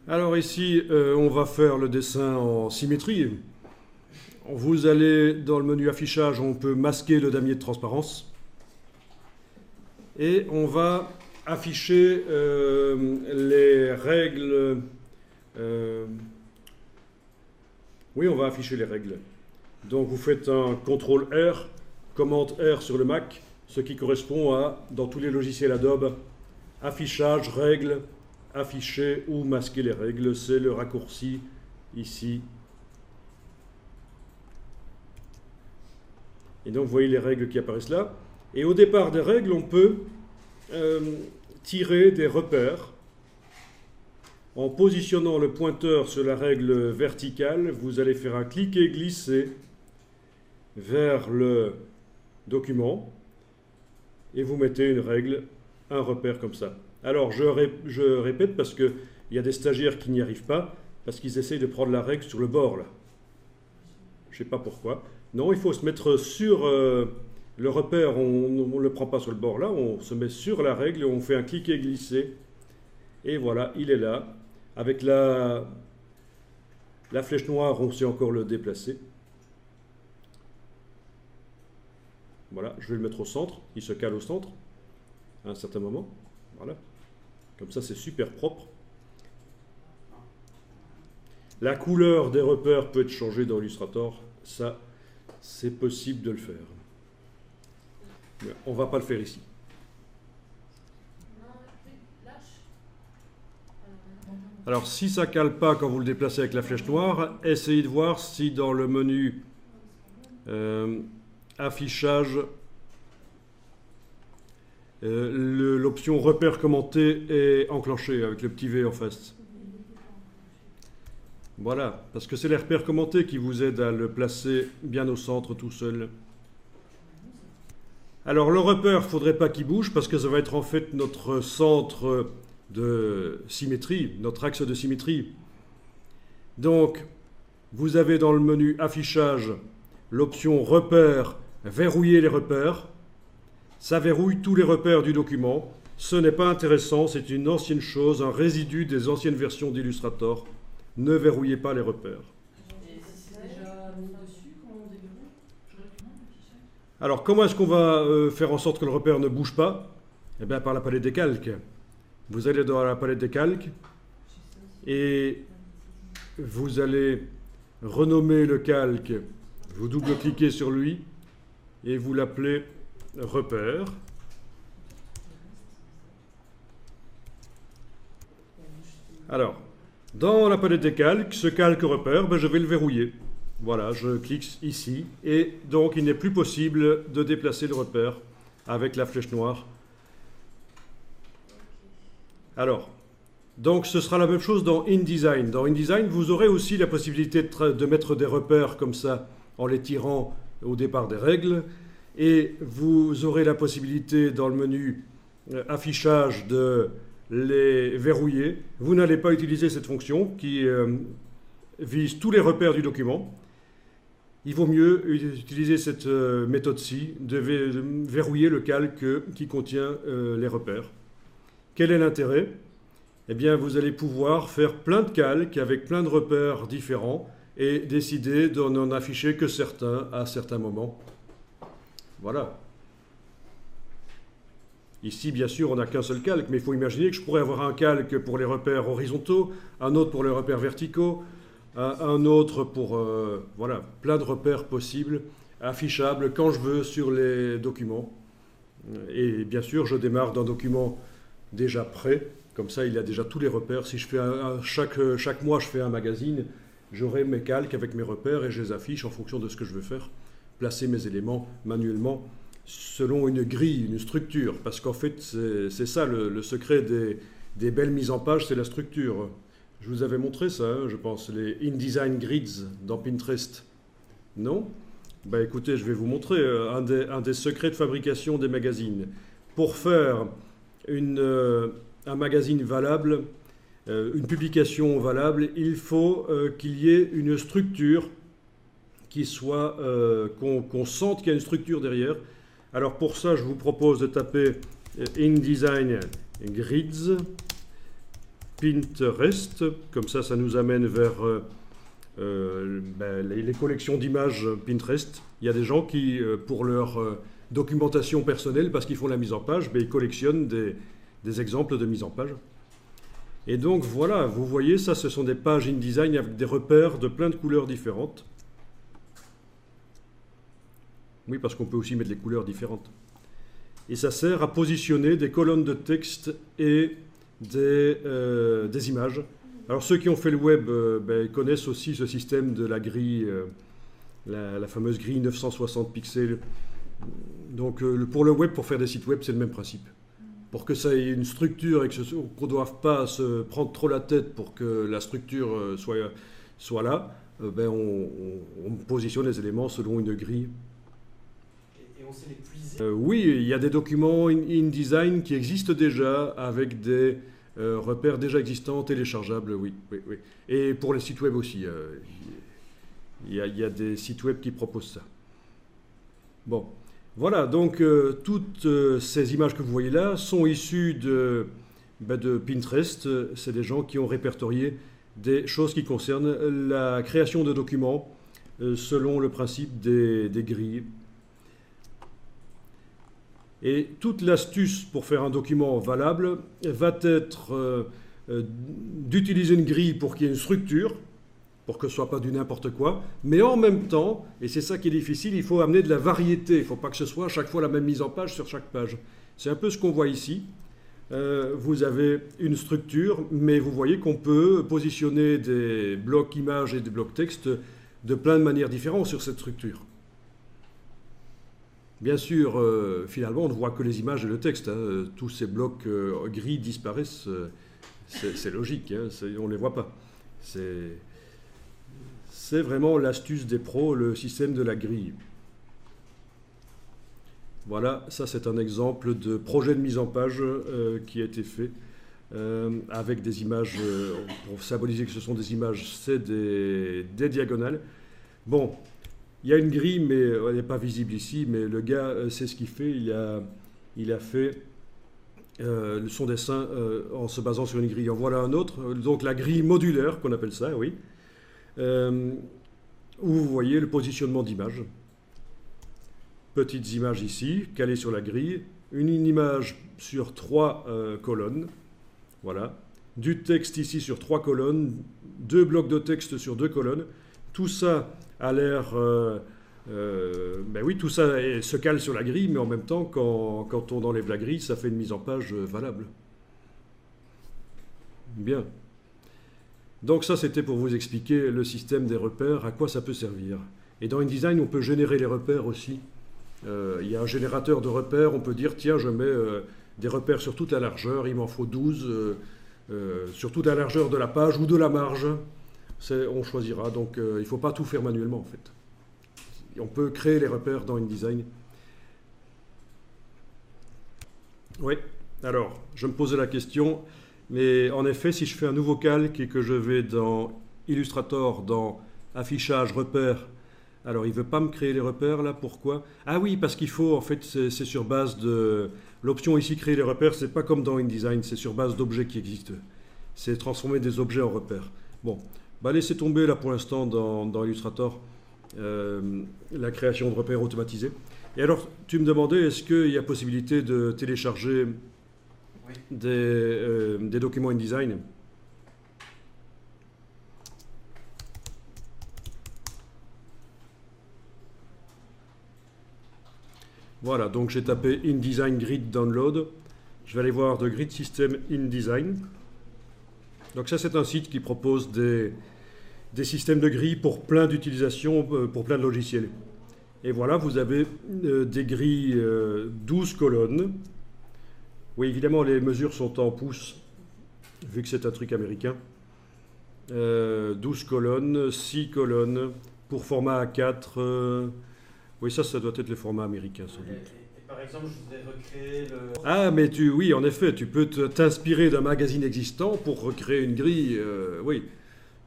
Alors ici, on va faire le dessin en symétrie. Vous allez dans le menu affichage, on peut masquer le damier de transparence. Et on va afficher les règles. Oui, on va afficher les règles. Donc vous faites un CTRL R, commande R sur le Mac, ce qui correspond à, dans tous les logiciels Adobe, affichage, règles, afficher ou masquer les règles. C'est le raccourci ici. Et donc vous voyez les règles qui apparaissent là. Et au départ des règles, on peut tirer des repères. En positionnant le pointeur sur la règle verticale, vous allez faire un cliquer-glisser vers le document et vous mettez une règle, un repère comme ça. Alors je répète parce qu'il y a des stagiaires qui n'y arrivent pas parce qu'ils essayent de prendre la règle sur le bord là. Je ne sais pas pourquoi. Non, il faut se mettre sur le repère, on ne le prend pas sur le bord là, on se met sur la règle, on fait un cliquer-glisser et voilà, il est là. Avec la flèche noire, on sait encore le déplacer. Voilà, je vais le mettre au centre, il se cale au centre à un certain moment. Voilà, comme ça c'est super propre. La couleur des repères peut être changée dans Illustrator, ça c'est possible de le faire. Mais on ne va pas le faire ici. Alors si ça ne cale pas quand vous le déplacez avec la flèche noire, essayez de voir si dans le menu affichage, l'option repère commenté est enclenchée avec le petit V en face. Voilà, parce que c'est les repères commentés qui vous aident à le placer bien au centre tout seul. Alors le repère, il ne faudrait pas qu'il bouge parce que ça va être en fait notre centre de symétrie, notre axe de symétrie. Donc, vous avez dans le menu affichage l'option repère, verrouiller les repères. Ça verrouille tous les repères du document. Ce n'est pas intéressant, c'est une ancienne chose, un résidu des anciennes versions d'Illustrator. Ne verrouillez pas les repères. Alors, comment est-ce qu'on va faire en sorte que le repère ne bouge pas? Eh bien, par la palette des calques. Vous allez dans la palette des calques et vous allez renommer le calque. Vous double-cliquez sur lui et vous l'appelez repère. Alors, dans la palette des calques, ce calque repère, ben, je vais le verrouiller. Voilà, je clique ici et donc il n'est plus possible de déplacer le repère avec la flèche noire. Alors, donc ce sera la même chose dans InDesign. Dans InDesign, vous aurez aussi la possibilité de mettre des repères comme ça en les tirant au départ des règles. Et vous aurez la possibilité dans le menu affichage de les verrouiller. Vous n'allez pas utiliser cette fonction qui vise tous les repères du document. Il vaut mieux utiliser cette méthode-ci de verrouiller le calque qui contient les repères. Quel est l'intérêt? Eh bien, vous allez pouvoir faire plein de calques avec plein de repères différents et décider de n'en afficher que certains à certains moments. Voilà. Ici, bien sûr, on n'a qu'un seul calque, mais il faut imaginer que je pourrais avoir un calque pour les repères horizontaux, un autre pour les repères verticaux, un autre pour... voilà, plein de repères possibles, affichables quand je veux sur les documents. Et bien sûr, je démarre d'un document déjà prêt, comme ça il y a déjà tous les repères. Si je fais chaque mois je fais un magazine, j'aurai mes calques avec mes repères et je les affiche en fonction de ce que je veux faire, placer mes éléments manuellement selon une grille, une structure, parce qu'en fait c'est ça le secret des belles mises en page, c'est la structure. Je vous avais montré ça, hein, je pense, les InDesign Grids dans Pinterest. Non? Ben écoutez, je vais vous montrer un des secrets de fabrication des magazines. Pour faire un magazine valable, une publication valable, il faut qu'il y ait une structure qui soit, qu'on sente qu'il y a une structure derrière. Alors pour ça, je vous propose de taper InDesign Grids, Pinterest. Comme ça nous amène vers les collections d'images Pinterest. Il y a des gens qui, pour leur documentation personnelle, parce qu'ils font la mise en page, ils collectionnent des exemples de mise en page. Et donc voilà, vous voyez, ça ce sont des pages InDesign avec des repères de plein de couleurs différentes. Oui, parce qu'on peut aussi mettre des couleurs différentes. Et ça sert à positionner des colonnes de texte et des images. Alors ceux qui ont fait le web connaissent aussi ce système de la grille, la fameuse grille 960 pixels. Donc pour le web, pour faire des sites web, c'est le même principe. Pour que ça ait une structure et qu'on ne doive pas se prendre trop la tête pour que la structure soit là, on positionne les éléments selon une grille. Et on sait les puiser. Oui, il y a des documents InDesign qui existent déjà avec des repères déjà existants, téléchargeables, oui. Et pour les sites web aussi, il y a des sites web qui proposent ça. Bon. Voilà, donc toutes ces images que vous voyez là sont issues de Pinterest. C'est des gens qui ont répertorié des choses qui concernent la création de documents selon le principe des grilles. Et toute l'astuce pour faire un document valable va être d'utiliser une grille pour qu'il y ait une structure, pour que ce ne soit pas du n'importe quoi, mais en même temps, et c'est ça qui est difficile, il faut amener de la variété. Il ne faut pas que ce soit à chaque fois la même mise en page sur chaque page. C'est un peu ce qu'on voit ici. Vous avez une structure, mais vous voyez qu'on peut positionner des blocs images et des blocs texte de plein de manières différentes sur cette structure. Bien sûr, finalement, on ne voit que les images et le texte. Hein. Tous ces blocs gris disparaissent. C'est logique, hein, on ne les voit pas. C'est vraiment l'astuce des pros, le système de la grille. Voilà, ça c'est un exemple de projet de mise en page qui a été fait avec des images, pour symboliser que ce sont des images, c'est des diagonales. Bon, il y a une grille, mais elle n'est pas visible ici, mais le gars sait ce qu'il fait. Il a fait son dessin en se basant sur une grille. En voilà un autre, donc la grille modulaire, qu'on appelle ça, oui. Où vous voyez le positionnement d'images. Petites images ici, calées sur la grille. Une image sur 3 colonnes. Voilà. Du texte ici sur 3 colonnes. 2 blocs de texte sur 2 colonnes. Tout ça a l'air... oui, tout ça se cale sur la grille, mais en même temps, quand on enlève la grille, ça fait une mise en page valable. Bien. Donc ça, c'était pour vous expliquer le système des repères, à quoi ça peut servir. Et dans InDesign, on peut générer les repères aussi. Il y a un générateur de repères, on peut dire, tiens, je mets des repères sur toute la largeur, il m'en faut 12, sur toute la largeur de la page ou de la marge. On choisira, donc il ne faut pas tout faire manuellement, en fait. On peut créer les repères dans InDesign. Oui, alors, je me posais la question... Mais en effet, si je fais un nouveau calque et que je vais dans Illustrator, dans Affichage, Repères, alors il ne veut pas me créer les repères là, pourquoi? Ah oui, parce qu'il faut, en fait, c'est sur base de... L'option ici, créer les repères, c'est pas comme dans InDesign, c'est sur base d'objets qui existent. C'est transformer des objets en repères. Bon, laissez tomber là pour l'instant dans Illustrator la création de repères automatisés. Et alors, tu me demandais, est-ce qu'il y a possibilité de télécharger... Oui. Des documents InDesign. Voilà, donc j'ai tapé InDesign Grid Download. Je vais aller voir The Grid System InDesign. Donc ça, c'est un site qui propose des systèmes de grilles pour plein d'utilisations, pour plein de logiciels. Et voilà, vous avez des grilles 12 colonnes. Oui, évidemment, les mesures sont en pouces, vu que c'est un truc américain. 12 colonnes, 6 colonnes, pour format A4. Oui, ça doit être le format américain, sans doute. Et par exemple, je voudrais recréer le... Ah, mais oui, en effet, tu peux t'inspirer d'un magazine existant pour recréer une grille. Oui,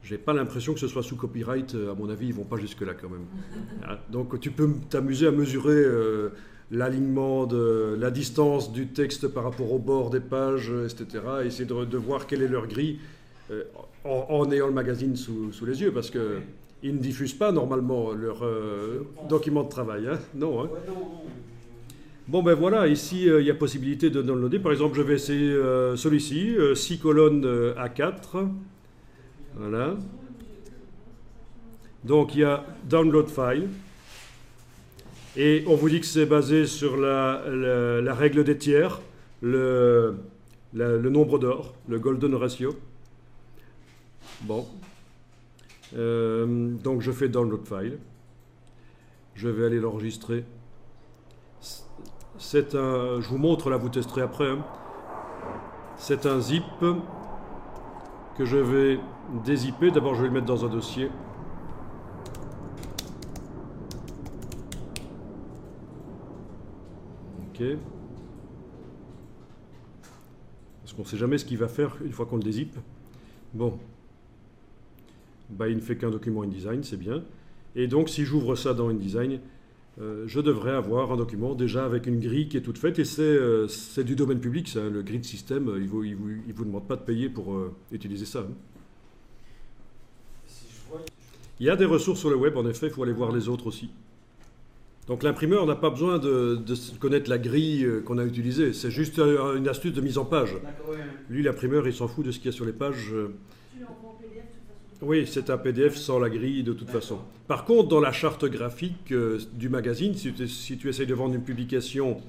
j'ai pas l'impression que ce soit sous copyright. À mon avis, ils vont pas jusque-là quand même. Donc, tu peux t'amuser à mesurer l'alignement de la distance du texte par rapport au bord des pages, etc. Essayer de voir quelle est leur grille en ayant le magazine sous les yeux, parce que ils ne diffusent pas normalement leur document de travail. Hein. Non, hein. Ouais, non. Bon ben voilà, ici il y a possibilité de downloader. Par exemple, je vais essayer celui-ci, 6 colonnes A4. Voilà. Donc il y a Download File. Et on vous dit que c'est basé sur la règle des tiers, le nombre d'or, le Golden Ratio. Bon. Donc je fais Download File. Je vais aller l'enregistrer. Je vous montre là, vous testerez après. Hein. C'est un zip que je vais dézipper. D'abord, je vais le mettre dans un dossier. Ok. Parce qu'on ne sait jamais ce qu'il va faire une fois qu'on le dézippe. Bon. Bah, il ne fait qu'un document InDesign, c'est bien. Et donc, si j'ouvre ça dans InDesign, je devrais avoir un document déjà avec une grille qui est toute faite. Et c'est du domaine public, ça, le grid system. Il ne vous demande pas de payer pour utiliser ça. Hein. Si je vois, Il y a des ressources sur le web, en effet, il faut aller voir les autres aussi. Donc l'imprimeur n'a pas besoin de connaître la grille qu'on a utilisée. C'est juste une astuce de mise en page. d'accord, ouais. Lui, l'imprimeur, il s'en fout de ce qu'il y a sur les pages. Tu l'envoies en PDF de toute façon. Oui, c'est un PDF sans la grille de toute façon. Par contre, dans la charte graphique du magazine, si tu essayes de vendre une publication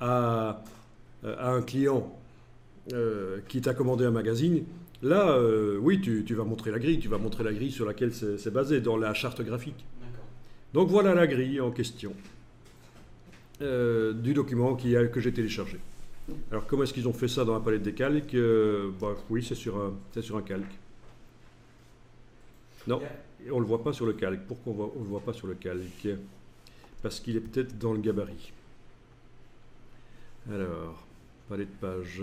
à un client qui t'a commandé un magazine, là, oui, tu vas montrer la grille. Tu vas montrer la grille sur laquelle c'est basé, dans la charte graphique. D'accord. Donc voilà la grille en question du document que j'ai téléchargé. Alors comment est-ce qu'ils ont fait ça dans la palette des calques oui, c'est sur un calque. Non, on ne le voit pas sur le calque. Pourquoi on ne le voit pas sur le calque? Parce qu'il est peut-être dans le gabarit. Alors, palette de page.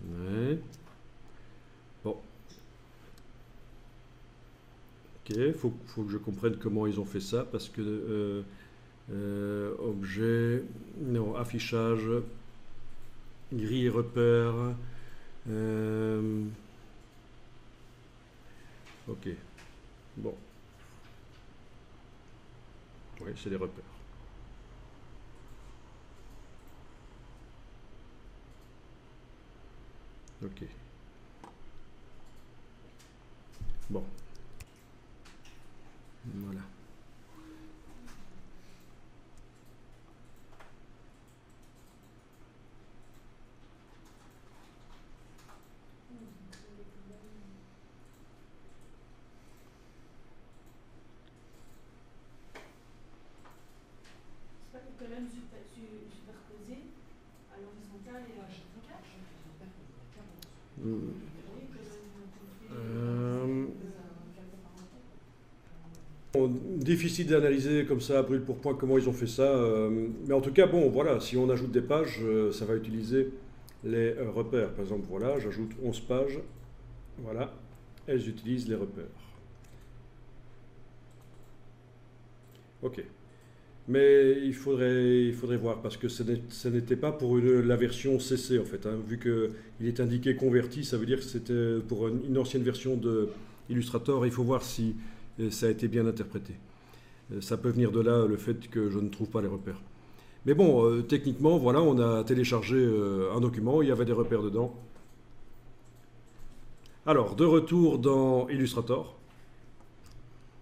Ouais. Bon. Ok, faut que je comprenne comment ils ont fait ça, parce que objet, non, affichage, grille et repère. Ok, bon. Oui, c'est des repères. Ok. Bon. Voilà. C'est pas pour quand même superposer à l'horizontale et à la verticale. Hmm. Difficile d'analyser comme ça, brûle pour point, comment ils ont fait ça. Mais en tout cas, bon, voilà, si on ajoute des pages, ça va utiliser les repères. Par exemple, voilà, j'ajoute 11 pages. Voilà, elles utilisent les repères. Ok. Mais il faudrait voir, parce que ce n'était pas pour la version CC, en fait. Hein, vu qu'il est indiqué converti, ça veut dire que c'était pour une ancienne version de Illustrator. Il faut voir si ça a été bien interprété. Ça peut venir de là, le fait que je ne trouve pas les repères. Mais bon, techniquement, voilà, on a téléchargé un document, il y avait des repères dedans. Alors, de retour dans Illustrator.